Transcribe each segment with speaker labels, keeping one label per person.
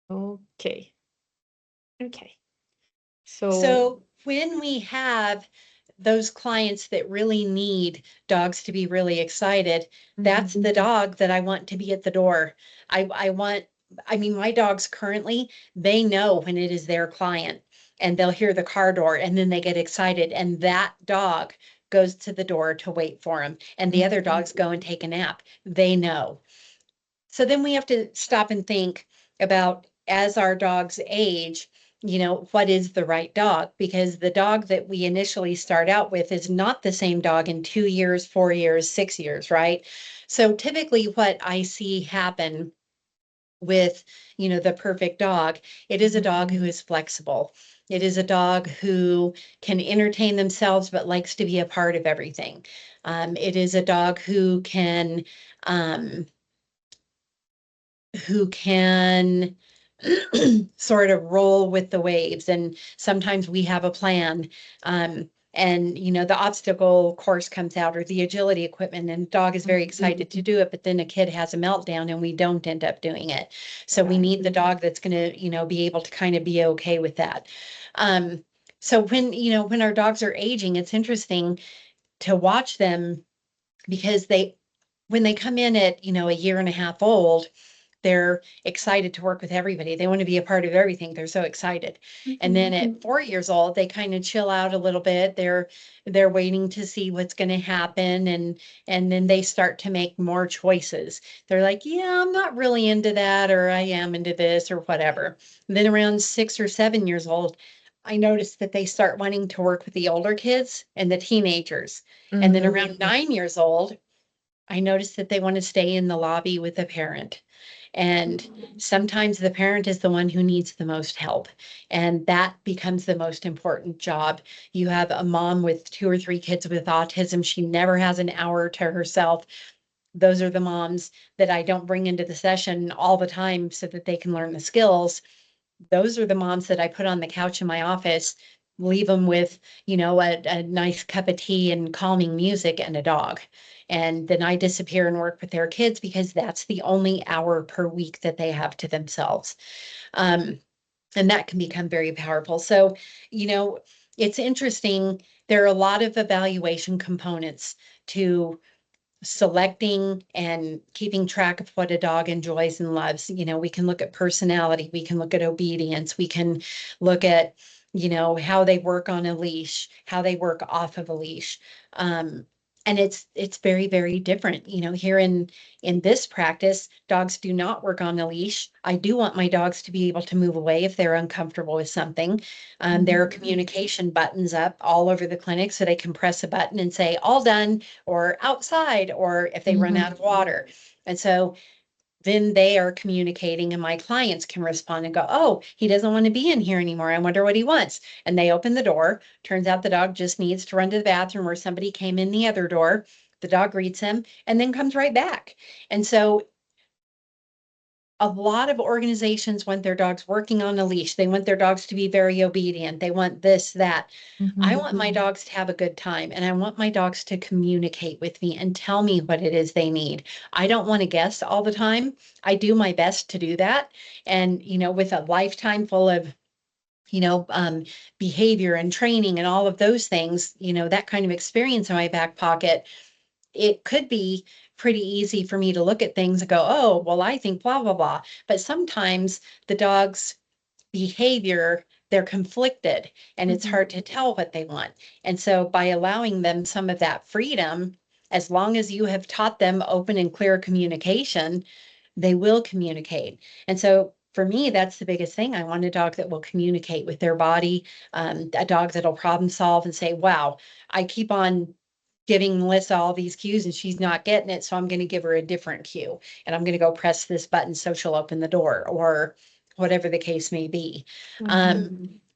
Speaker 1: Okay. Okay. So,
Speaker 2: So when we have those clients that really need dogs to be really excited, that's the dog that I want to be at the door. I want, I mean, my dogs currently, they know when it is their client and they'll hear the car door and then they get excited. And that dog goes to the door to wait for them. And the other dogs go and take a nap. They know. So then we have to stop and think about as our dogs age, what is the right dog? Because the dog that we initially start out with is not the same dog in 2 years, 4 years, 6 years, right? So typically what I see happen with, the perfect dog, it is a dog who is flexible. It is a dog who can entertain themselves but likes to be a part of everything. It is a dog um, who can sort of roll with the waves. And sometimes we have a plan. And the obstacle course comes out or the agility equipment, and dog is very excited to do it, but then a kid has a meltdown and we don't end up doing it. So we need the dog that's going to, be able to kind of be okay with that. So when our dogs are aging, it's interesting to watch them because when they come in at, a year and a half old, they're excited to work with everybody. They want to be a part of everything. They're so excited. And then at 4 years old, they kind of chill out a little bit. They're waiting to see what's going to happen. And then they start to make more choices. They're like, yeah, I'm not really into that, or I am into this, or whatever. And then around 6 or 7 years old, I noticed that they start wanting to work with the older kids and the teenagers. And then around 9 years old, I noticed that they want to stay in the lobby with a parent. And sometimes the parent is the one who needs the most help. And that becomes the most important job. You have a mom with 2 or 3 kids with autism. She never has an hour to herself. Those are the moms that I don't bring into the session all the time so that they can learn the skills. Those are the moms that I put on the couch in my office, leave them with, a nice cup of tea and calming music and a dog. And then I disappear and work with their kids because that's the only hour per week that they have to themselves. Um, and that can become very powerful. So, you know, it's interesting. There are a lot of evaluation components to selecting and keeping track of what a dog enjoys and loves. We can look at personality, we can look at obedience, we can look at, how they work on a leash, how they work off of a leash. Um, and it's very, very different. Here in this practice, dogs do not work on a leash. I do want my dogs to be able to move away if they're uncomfortable with something. There are communication buttons up all over the clinic so they can press a button and say, all done, or outside, or if they run out of water. And so then they are communicating and my clients can respond and go, oh, he doesn't want to be in here anymore. I wonder what he wants. And they open the door. Turns out the dog just needs to run to the bathroom or somebody came in the other door. The dog greets him and then comes right back. And so a lot of organizations want their dogs working on a leash. They want their dogs to be very obedient. They want this, that. I want my dogs to have a good time and I want my dogs to communicate with me and tell me what it is they need. I don't want to guess all the time. I do my best to do that. And, with a lifetime full of, you know, um, behavior and training and all of those things, that kind of experience in my back pocket, it could be pretty easy for me to look at things and go, oh, well, I think blah, blah, blah. But sometimes the dog's behavior, they're conflicted and it's hard to tell what they want. And so by allowing them some of that freedom, as long as you have taught them open and clear communication, they will communicate. And so for me, that's the biggest thing. I want a dog that will communicate with their body, a dog that'll problem solve and say, wow, I keep on giving Melissa all these cues and she's not getting it. So I'm going to give her a different cue and I'm going to go press this button so she'll open the door or whatever the case may be.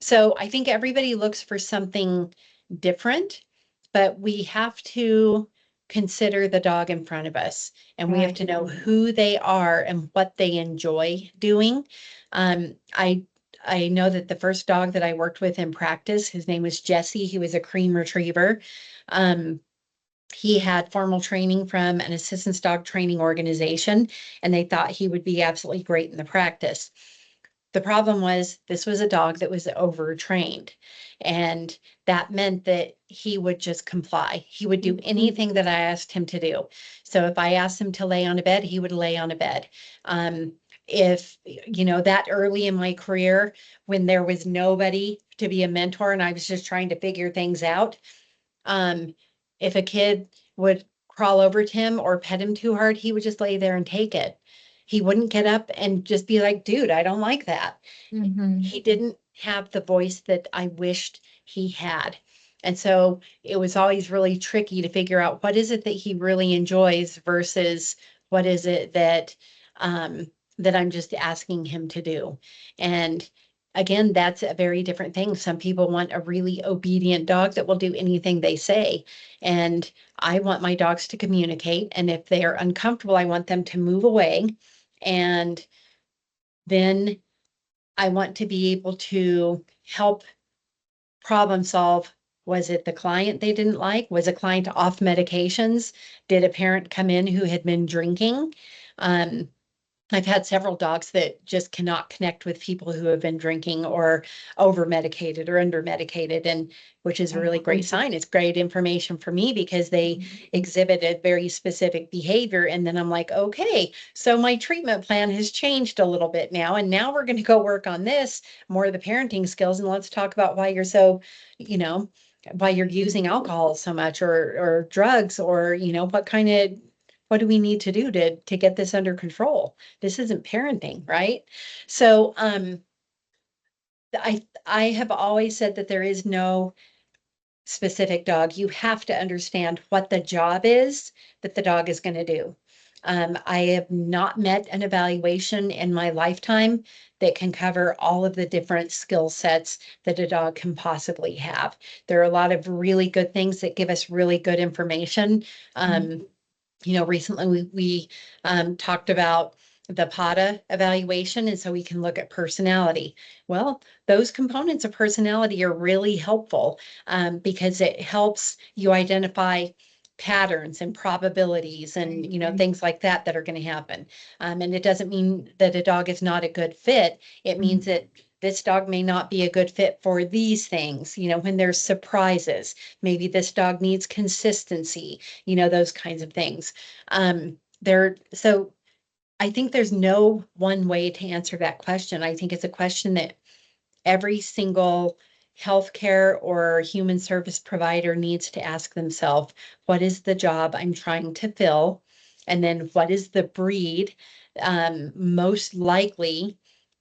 Speaker 2: So I think everybody looks for something different, but we have to consider the dog in front of us and we have to know who they are and what they enjoy doing. I know that the first dog that I worked with in practice, his name was Jesse. He was a cream retriever. Um, he had formal training from an assistance dog training organization, and they thought he would be absolutely great in the practice. The problem was this was a dog that was overtrained, and that meant that he would just comply. He would do anything that I asked him to do. So if I asked him to lay on a bed, he would lay on a bed. If, that early in my career, when there was nobody to be a mentor and I was just trying to figure things out, if a kid would crawl over to him or pet him too hard, he would just lay there and take it. He wouldn't get up and just be like, dude, I don't like that. He didn't have the voice that I wished he had. And so it was always really tricky to figure out what is it that he really enjoys versus what is it that I'm just asking him to do. And again, that's a very different thing. Some people want a really obedient dog that will do anything they say. And I want my dogs to communicate. And if they are uncomfortable, I want them to move away. And then I want to be able to help problem solve. Was it the client they didn't like? Was a client off medications? Did a parent come in who had been drinking? Um, I've had several dogs that just cannot connect with people who have been drinking or over medicated or under medicated, and which is a really great sign. It's great information for me because they exhibited very specific behavior. And then I'm like, okay, so my treatment plan has changed a little bit now. And now we're going to go work on this more of the parenting skills. And let's talk about why you're so, you know, why you're using alcohol so much or drugs or, what do we need to do to get this under control? This isn't parenting, right? So I have always said that there is no specific dog. You have to understand what the job is that the dog is going to do. I have not met an evaluation in my lifetime that can cover all of the different skill sets that a dog can possibly have. There are a lot of really good things that give us really good information. Recently we talked about the PATA evaluation, and so we can look at personality. Well, those components of personality are really helpful because it helps you identify patterns and probabilities and things like that are going to happen. And it doesn't mean that a dog is not a good fit. It means that this dog may not be a good fit for these things, when there's surprises. Maybe this dog needs consistency, those kinds of things. So I think there's no one way to answer that question. I think it's a question that every single healthcare or human service provider needs to ask themselves, what is the job I'm trying to fill? And then what is the breed most likely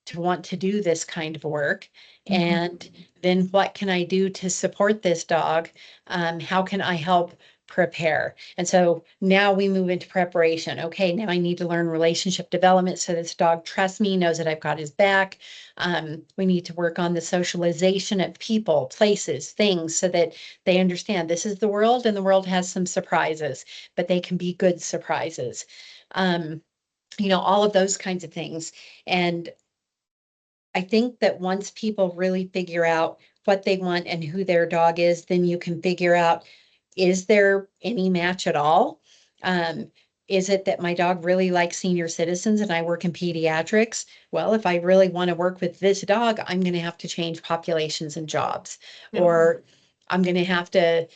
Speaker 2: to want to do this kind of work? And then what can I do to support this dog? How can I help prepare? And so now we move into preparation. Okay, now I need to learn relationship development so this dog trusts me, knows that I've got his back. We need to work on the socialization of people, places, things, so that they understand this is the world and the world has some surprises, but they can be good surprises. All of those kinds of things. And I think that once people really figure out what they want and who their dog is, then you can figure out, is there any match at all? Is it that my dog really likes senior citizens and I work in pediatrics? Well, if I really want to work with this dog, I'm going to have to change populations and jobs. Or I'm going to have to,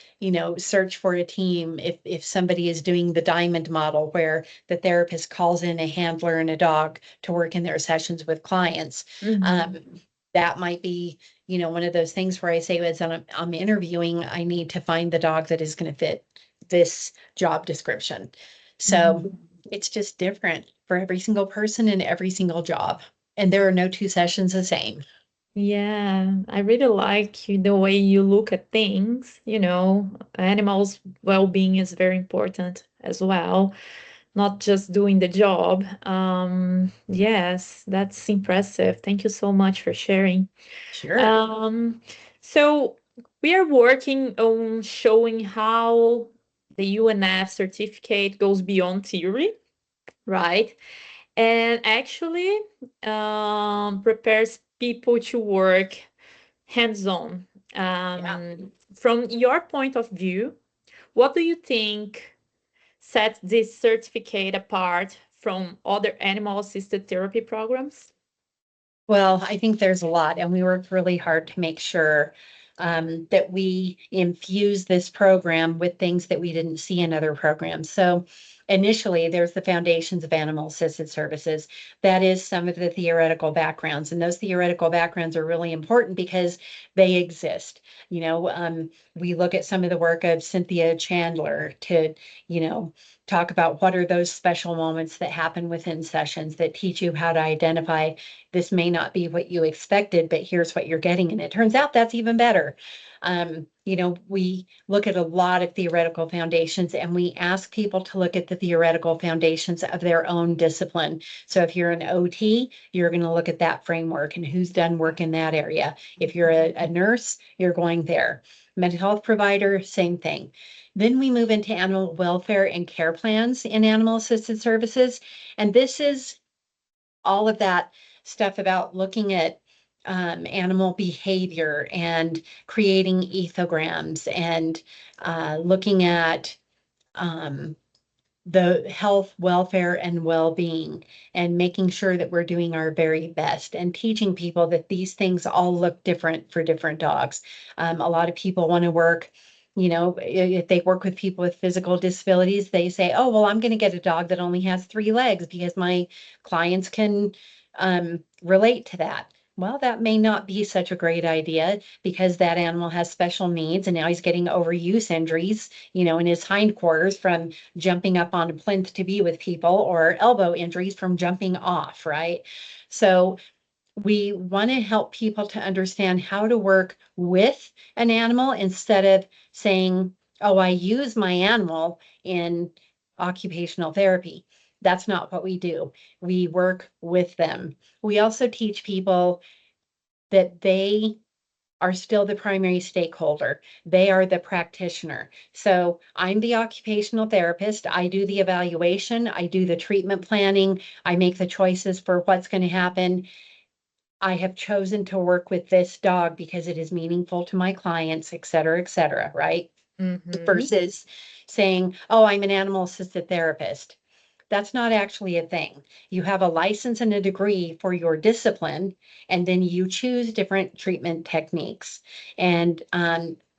Speaker 2: search for a team if somebody is doing the diamond model where the therapist calls in a handler and a dog to work in their sessions with clients. That might be, one of those things where I say, as I'm interviewing, I need to find the dog that is going to fit this job description. So it's just different for every single person and every single job. And there are no two sessions the same.
Speaker 1: Yeah, I really like the way you look at things. Animals' well-being is very important as well, not just doing the job. Yes, that's impressive. Thank you so much for sharing.
Speaker 2: Sure.
Speaker 1: So we are working on showing how the UNF certificate goes beyond theory, right? And actually prepares people to work hands-on. From your point of view, what do you think sets this certificate apart from other animal-assisted therapy programs?
Speaker 2: Well, I think there's a lot, and we worked really hard to make sure that we infuse this program with things that we didn't see in other programs. So initially, there's the foundations of animal assisted services. That is some of the theoretical backgrounds, and those theoretical backgrounds are really important because they exist. We look at some of the work of Cynthia Chandler to, you know, talk about what are those special moments that happen within sessions that teach you how to identify this may not be what you expected, but here's what you're getting. And it turns out that's even better. We look at a lot of theoretical foundations and we ask people to look at the theoretical foundations of their own discipline. So if you're an OT, you're going to look at that framework and who's done work in that area. If you're a nurse, you're going there. Mental health provider, same thing. Then we move into animal welfare and care plans in animal assisted services. And this is all of that stuff about looking at animal behavior and creating ethograms and looking at um, the health, welfare, and well-being, and making sure that we're doing our very best and teaching people that these things all look different for different dogs. A lot of people want to work, if they work with people with physical disabilities, they say, oh, well, I'm going to get a dog that only has 3 legs because my clients can relate to that. Well, that may not be such a great idea because that animal has special needs and now he's getting overuse injuries, in his hindquarters from jumping up on a plinth to be with people, or elbow injuries from jumping off, right? So we want to help people to understand how to work with an animal instead of saying, oh, I use my animal in occupational therapy. That's not what we do. We work with them. We also teach people that they are still the primary stakeholder. They are the practitioner. So I'm the occupational therapist. I do the evaluation. I do the treatment planning. I make the choices for what's going to happen. I have chosen to work with this dog because it is meaningful to my clients, et cetera, right?
Speaker 1: Mm-hmm.
Speaker 2: Versus saying, oh, I'm an animal assisted therapist. That's not actually a thing. You have a license and a degree for your discipline, and then you choose different treatment techniques. And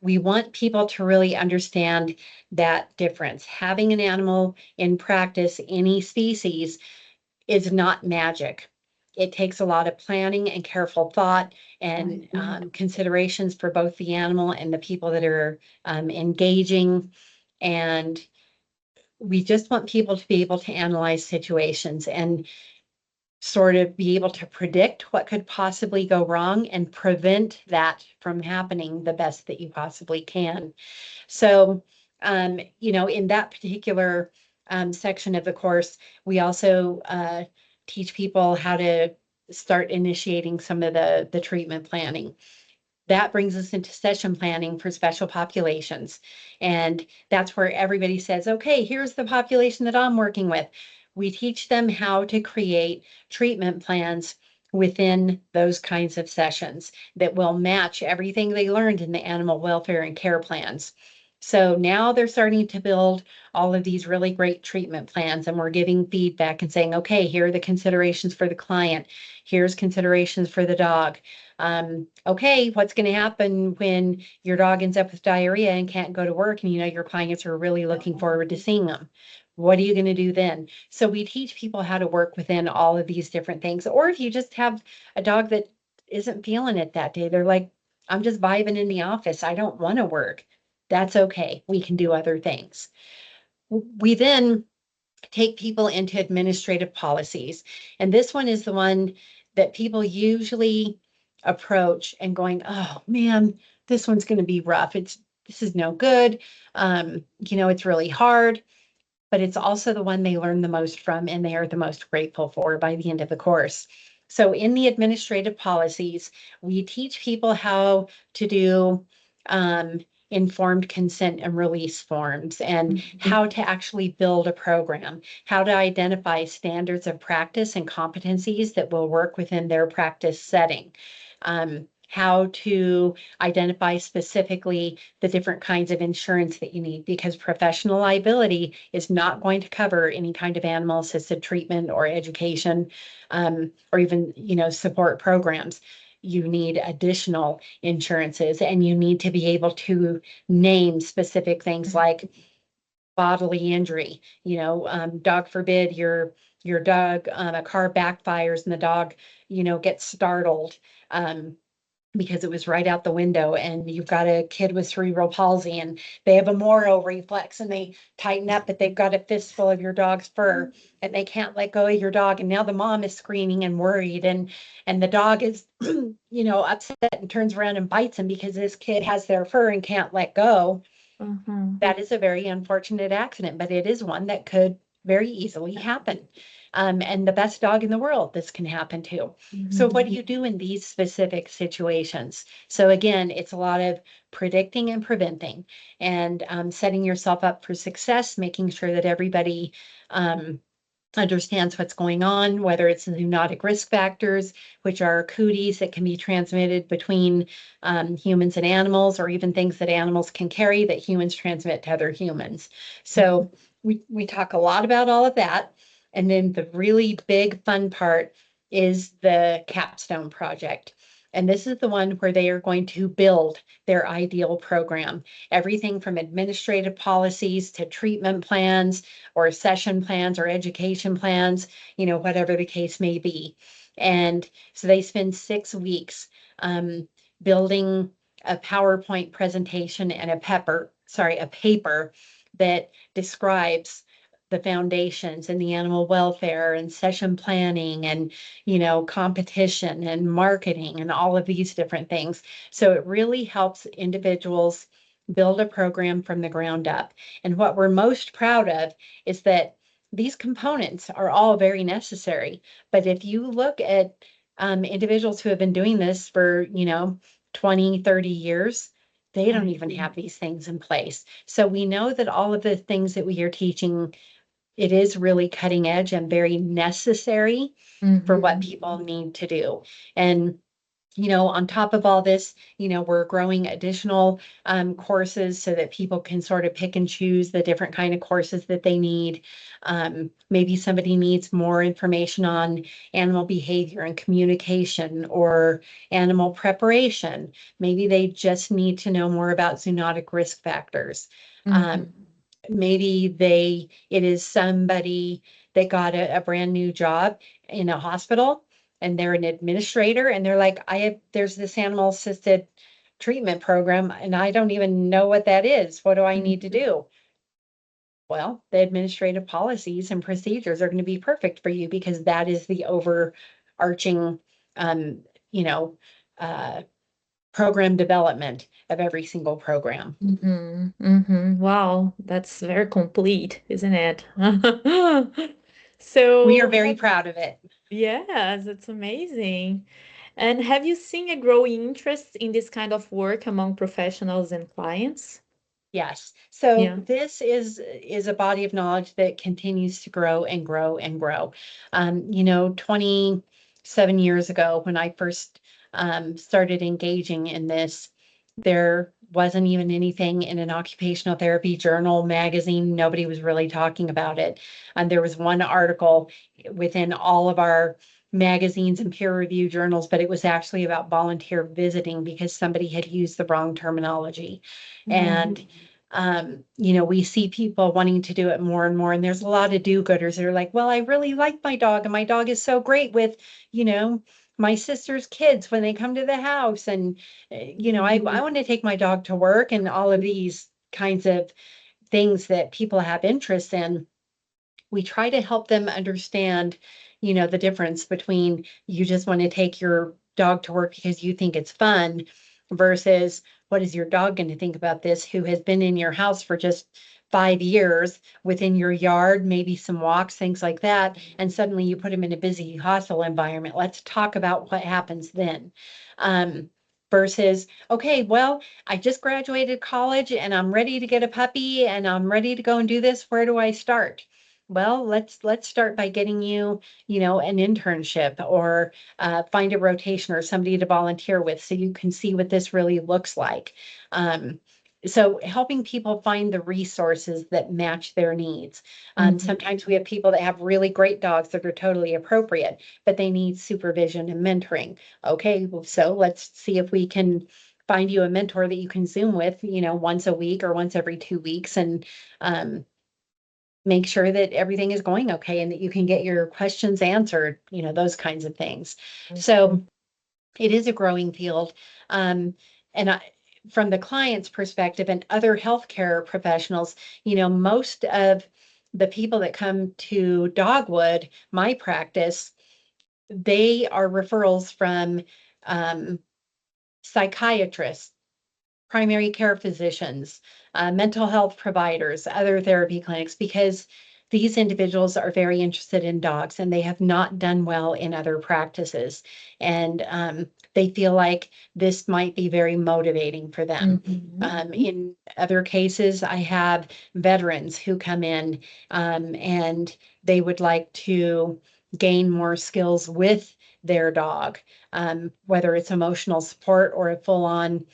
Speaker 2: we want people to really understand that difference. Having an animal in practice, any species, is not magic. It takes a lot of planning and careful thought and considerations for both the animal and the people that are engaging. And we just want people to be able to analyze situations and sort of be able to predict what could possibly go wrong and prevent that from happening the best that you possibly can. So, in that particular section of the course, we also teach people how to start initiating some of the treatment planning. That brings us into session planning for special populations. And that's where everybody says, okay, here's the population that I'm working with. We teach them how to create treatment plans within those kinds of sessions that will match everything they learned in the animal welfare and care plans. So now they're starting to build all of these really great treatment plans, and we're giving feedback and saying, okay, here are the considerations for the client. Here's considerations for the dog. Okay, what's going to happen when your dog ends up with diarrhea and can't go to work, and your clients are really looking forward to seeing them? What are you going to do then? So we teach people how to work within all of these different things. Or if you just have a dog that isn't feeling it that day, they're like, I'm just vibing in the office, I don't want to work. That's okay. We can do other things. We then take people into administrative policies. And this one is the one that people usually approach and going, oh man, this one's going to be rough. This is no good. It's really hard, but it's also the one they learn the most from and they are the most grateful for by the end of the course. So in the administrative policies, we teach people how to do um, informed consent and release forms and how to actually build a program, how to identify standards of practice and competencies that will work within their practice setting. how to identify specifically the different kinds of insurance that you need, because professional liability is not going to cover any kind of animal assisted treatment or education, or even, support programs. You need additional insurances, and you need to be able to name specific things like bodily injury. Dog forbid your dog, a car backfires and the dog, gets startled. Because it was right out the window, and you've got a kid with cerebral palsy and they have a Moro reflex and they tighten up, but they've got a fistful of your dog's fur and they can't let go of your dog. And now the mom is screaming and worried, and the dog is, upset and turns around and bites him because this kid has their fur and can't let go.
Speaker 1: Uh-huh.
Speaker 2: That is a very unfortunate accident, but it is one that could very easily happen. And the best dog in the world, this can happen to. So what do
Speaker 1: Mhm.
Speaker 2: you do in these specific situations? So again, it's a lot of predicting and preventing, and setting yourself up for success, making sure that everybody understands what's going on, whether it's zoonotic risk factors, which are cooties that can be transmitted between humans and animals, or even things that animals can carry that humans transmit to other humans. So we talk a lot about all of that. And then the really big fun part is the capstone project. And this is the one where they are going to build their ideal program. Everything from administrative policies to treatment plans or session plans or education plans, whatever the case may be. And so they spend 6 weeks building a PowerPoint presentation and a paper that describes the foundations and the animal welfare and session planning and, competition and marketing and all of these different things. So it really helps individuals build a program from the ground up. And what we're most proud of is that these components are all very necessary. But if you look at individuals who have been doing this for, 20, 30 years, they don't even have these things in place. So we know that all of the things that we are teaching, it is really cutting edge and very necessary for what
Speaker 1: Mhm.
Speaker 2: people need to do. And on top of all this, we're growing additional courses so that people can sort of pick and choose the different kind of courses that they need. Maybe somebody needs more information on animal behavior and communication or animal preparation. Maybe they just need to know more about zoonotic risk factors. Um,
Speaker 1: Mhm.
Speaker 2: Maybe it is somebody that got a brand new job in a hospital, and they're an administrator, and they're like, there's this animal assisted treatment program and I don't even know what that is. What do I need to
Speaker 1: Mhm.
Speaker 2: do? Well, the administrative policies and procedures are going to be perfect for you, because that is the overarching, um, you know, uh, program development of every single program.
Speaker 1: Mhm. Mhm. Wow, that's very complete, isn't it?
Speaker 2: We are
Speaker 1: So,
Speaker 2: very proud of it.
Speaker 1: yes, it's amazing. And have you seen a growing interest in this kind of work among professionals and clients?
Speaker 2: Yes. So
Speaker 1: Yeah.
Speaker 2: this is a body of knowledge that continues to grow and grow and grow. 27 years ago, when I first started engaging in this, there wasn't even anything in an occupational therapy journal, magazine. Nobody was really talking about it. And there was one article within all of our magazines and peer review journals, but it was actually about volunteer visiting because somebody had used the wrong terminology.
Speaker 1: Mhm.
Speaker 2: And we see people wanting to do it more and more. And there's a lot of do-gooders that are like, well, I really like my dog, and my dog is so great with, you know, my sister's kids when they come to the house. And, I want to take my dog to work, and all of these kinds of things that people have interest in. We try to help them understand, the difference between you just want to take your dog to work because you think it's fun versus what is your dog going to think about this, who has been in your house for just 5 years within your yard, maybe some walks, things like that. And suddenly you put him in a busy hostile environment. Let's talk about what happens then. Um, Versus, okay, well, I just graduated college and I'm ready to get a puppy and I'm ready to go and do this. Where do I start? Well, let's start by getting you, an internship or find a rotation or somebody to volunteer with so you can see what this really looks like. Um, so helping people find the resources that match their needs.
Speaker 1: Mhm.
Speaker 2: Sometimes we have people that have really great dogs that are totally appropriate, but they need supervision and mentoring. Okay, well, so let's see if we can find you a mentor that you can Zoom with, once a week or once every 2 weeks, and um, make sure that everything is going okay and that you can get your questions answered, those kinds of things.
Speaker 1: Okay.
Speaker 2: So it is a growing field. Um, and from the client's perspective and other healthcare professionals, most of the people that come to Dogwood, my practice, they are referrals from um, psychiatrists, primary care physicians, mental health providers, other therapy clinics, because these individuals are very interested in dogs and they have not done well in other practices. And they feel like this might be very motivating for them.
Speaker 1: Mhm.
Speaker 2: In other cases, I have veterans who come in and they would like to gain more skills with their dog, whether it's emotional support or a full on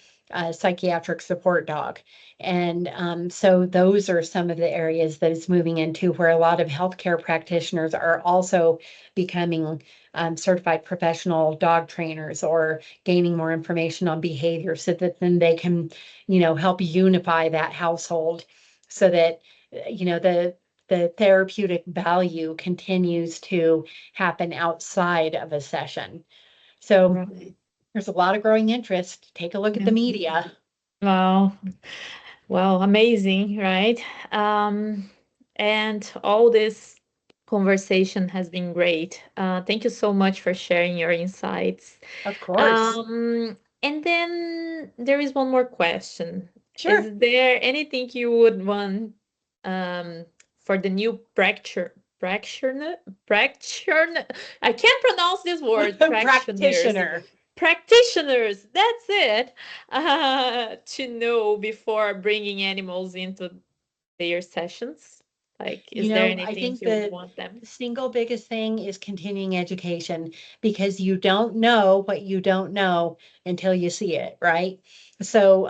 Speaker 2: psychiatric support dog. And so those are some of the areas that it's moving into where a lot of healthcare practitioners are also becoming certified professional dog trainers or gaining more information on behavior so that then they can, help unify that household so that, the therapeutic value continues to happen outside of a session. So
Speaker 1: Right.
Speaker 2: there's a lot of growing interest. Take a look at the
Speaker 1: Yeah.
Speaker 2: media.
Speaker 1: Wow. Well, amazing, right? Um, and all this conversation has been great. Thank you so much for sharing your insights.
Speaker 2: Of course.
Speaker 1: And then there is one more question.
Speaker 2: Sure.
Speaker 1: Is there anything you would want for the new practitioner? I can't pronounce this word, practitioners.
Speaker 2: Practitioner.
Speaker 1: Practitioners, that's it. To know before bringing animals into their sessions. Like, is there
Speaker 2: I
Speaker 1: anything
Speaker 2: think
Speaker 1: you would
Speaker 2: the
Speaker 1: want them?
Speaker 2: single biggest thing is continuing education because you don't know what you don't know until you see it, right? So,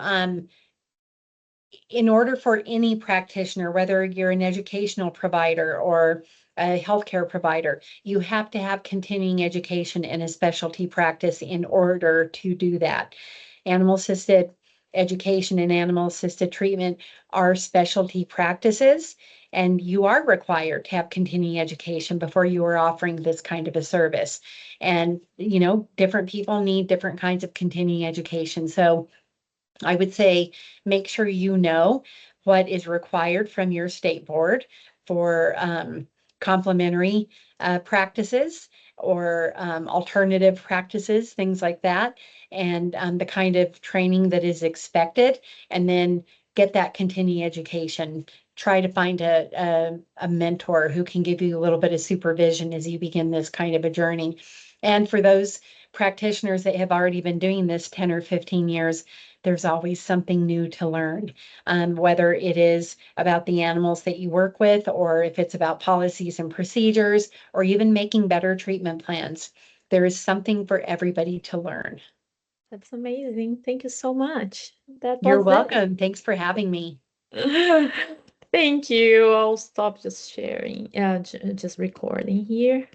Speaker 2: in order for any practitioner, whether you're an educational provider or a healthcare provider, you have to have continuing education in a specialty practice in order to do that. Animal assisted education and animal assisted treatment are specialty practices, and you are required to have continuing education before you are offering this kind of a service. And, different people need different kinds of continuing education. So, I would say make sure you know what is required from your state board for complementary practices or alternative practices, things like that, and the kind of training that is expected, and then get that continuing education. Try to find a mentor who can give you a little bit of supervision as you begin this kind of a journey. And for those practitioners that have already been doing this 10 or 15 years, there's always something new to learn, whether it is about the animals that you work with, or if it's about policies and procedures, or even making better treatment plans. There is something for everybody to learn.
Speaker 1: That's amazing. Thank you so much. That
Speaker 2: You're
Speaker 1: was it.
Speaker 2: welcome. Thanks for having me.
Speaker 1: Thank you. I'll stop just sharing, just recording here.